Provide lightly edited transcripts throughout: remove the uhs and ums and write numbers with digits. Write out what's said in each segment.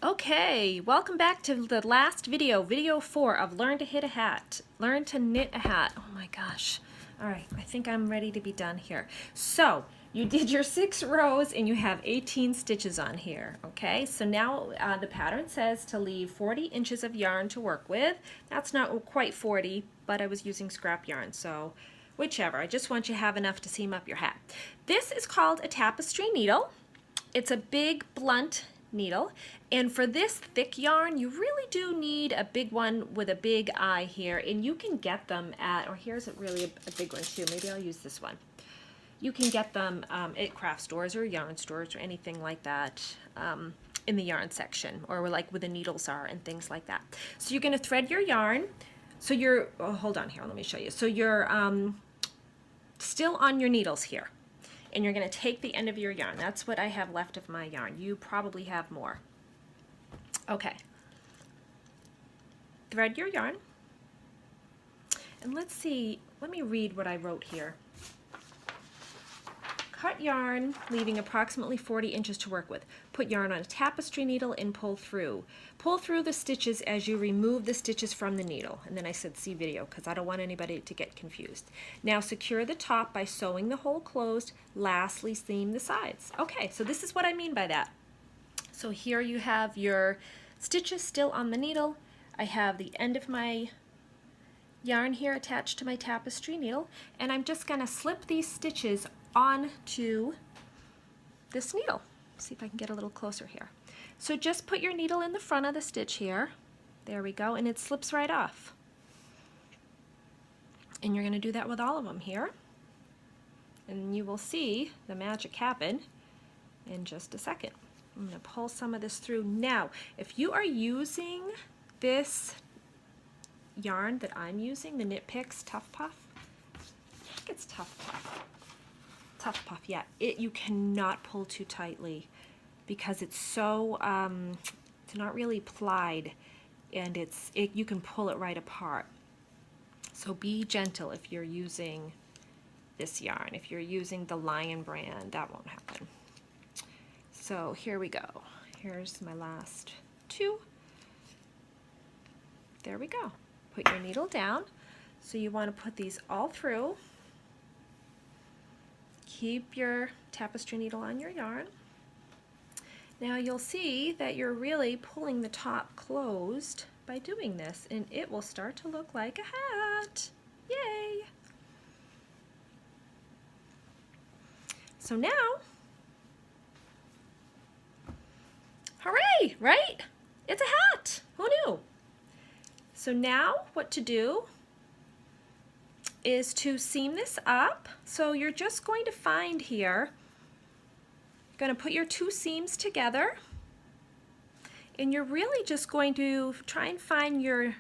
Okay, welcome back to the last video, video 4 of Learn to Hit a Hat. Learn to knit a hat. Oh my gosh. All right, I think I'm ready to be done here. So, you did your 6 rows and you have 18 stitches on here, okay? So now the pattern says to leave 40 inches of yarn to work with. That's not quite 40, but I was using scrap yarn, so whichever. I just want you to have enough to seam up your hat. This is called a tapestry needle. It's a big, blunt needle, and for this thick yarn you really do need a big one with a big eye here, and you can get them at, or here's really a big one too, maybe I'll use this one. You can get them at craft stores or yarn stores or anything like that, in the yarn section, or like where the needles are and things like that. So you're going to thread your yarn. So you're, oh, hold on here, let me show you. So you're still on your needles here, and you're going to take the end of your yarn. That's what I have left of my yarn. You probably have more. Okay. Thread your yarn. And let's see, let me read what I wrote here. Cut yarn, leaving approximately 40 inches to work with. Put yarn on a tapestry needle and pull through. Pull through the stitches as you remove the stitches from the needle. And then I said see video because I don't want anybody to get confused. Now secure the top by sewing the hole closed. Lastly, seam the sides. Okay, so this is what I mean by that. So here you have your stitches still on the needle. I have the end of my yarn here attached to my tapestry needle, and I'm just going to slip these stitches onto this needle. See if I can get a little closer here. So just put your needle in the front of the stitch here. There we go, and it slips right off. And you're going to do that with all of them here. And you will see the magic happen in just a second. I'm going to pull some of this through. Now, if you are using this yarn that I'm using, the Knit Picks Tough Puff, I think it's Tough Puff. Tough Puff, yeah. You cannot pull too tightly because it's so, it's not really plied, and you can pull it right apart. So be gentle if you're using this yarn. If you're using the Lion brand, that won't happen. So here we go. Here's my last 2. There we go. Put your needle down. So you want to put these all through. Keep your tapestry needle on your yarn. Now you'll see that you're really pulling the top closed by doing this, and it will start to look like a hat. Yay! So now, hooray, right? It's a hat. Who knew? So now what to do is to seam this up. So you're just going to find here, you're going to put your 2 seams together, and you're really just going to try and find your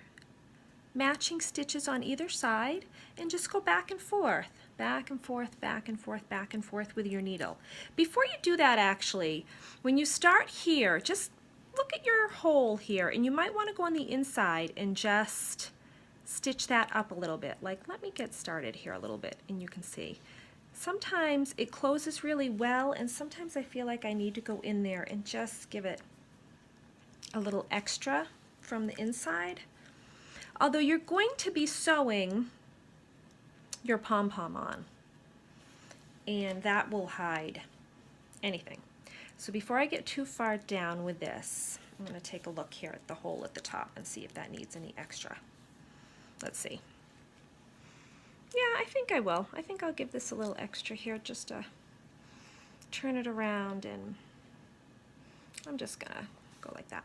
matching stitches on either side and just go back and forth, back and forth, back and forth, back and forth with your needle. Before you do that, actually, when you start here, just look at your hole here, and you might want to go on the inside and just stitch that up a little bit. Like, let me get started here a little bit, and you can see. Sometimes it closes really well, and sometimes I feel like I need to go in there and just give it a little extra from the inside. Although you're going to be sewing your pom-pom on, and that will hide anything. So before I get too far down with this, I'm going to take a look here at the hole at the top and see if that needs any extra. Let's see. Yeah, I think I will. I think I'll give this a little extra here just to turn it around, and I'm just going to go like that.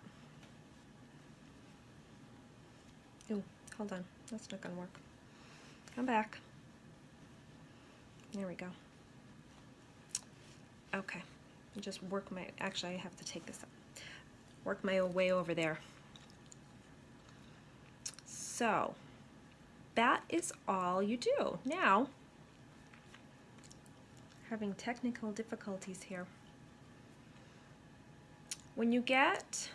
Ooh, hold on. That's not going to work. Come back. There we go. Okay. Just work my, actually I have to take this up. Work my way over there. So that is all you do. Now, having technical difficulties here. When you get,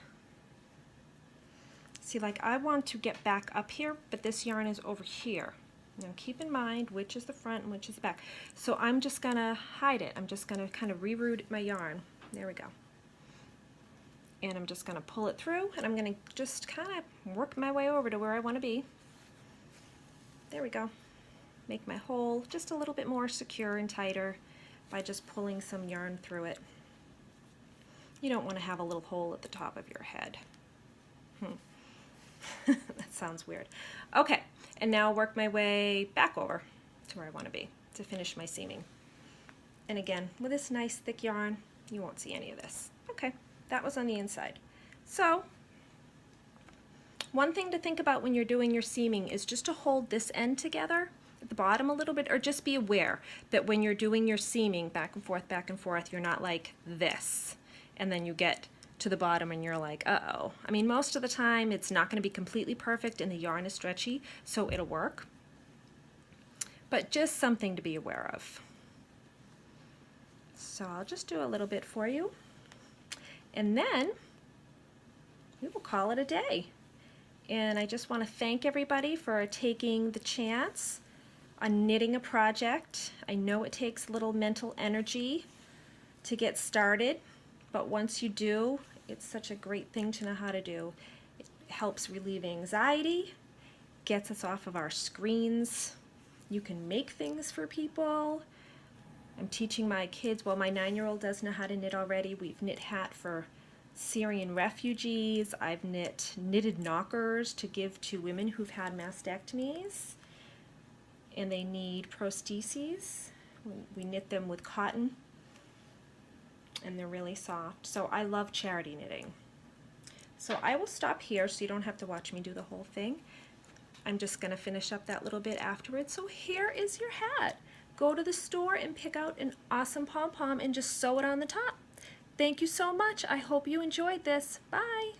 see, like I want to get back up here, but this yarn is over here. Now keep in mind which is the front and which is the back. So I'm just gonna hide it. I'm just gonna kind of reroute my yarn. There we go. And I'm just going to pull it through, and I'm going to just kind of work my way over to where I want to be. There we go. Make my hole just a little bit more secure and tighter by just pulling some yarn through it. You don't want to have a little hole at the top of your head. That sounds weird. Okay, and now work my way back over to where I want to be to finish my seaming. And again, with this nice thick yarn, you won't see any of this. Okay, that was on the inside. So, one thing to think about when you're doing your seaming is just to hold this end together at the bottom a little bit, or just be aware that when you're doing your seaming back and forth, you're not like this, and then you get to the bottom and you're like, uh-oh. I mean, most of the time it's not going to be completely perfect and the yarn is stretchy, so it'll work. But just something to be aware of. So I'll just do a little bit for you, and then we will call it a day. And I just want to thank everybody for taking the chance on knitting a project. I know it takes a little mental energy to get started, but once you do, it's such a great thing to know how to do. It helps relieve anxiety, gets us off of our screens. You can make things for people. I'm teaching my kids, well, my 9-year-old does know how to knit already. We've knit hat for Syrian refugees. I've knitted knockers to give to women who've had mastectomies and they need prostheses. We knit them with cotton and they're really soft. So I love charity knitting. So I will stop here so you don't have to watch me do the whole thing. I'm just going to finish up that little bit afterwards. So here is your hat. Go to the store and pick out an awesome pom-pom and just sew it on the top. Thank you so much. I hope you enjoyed this. Bye.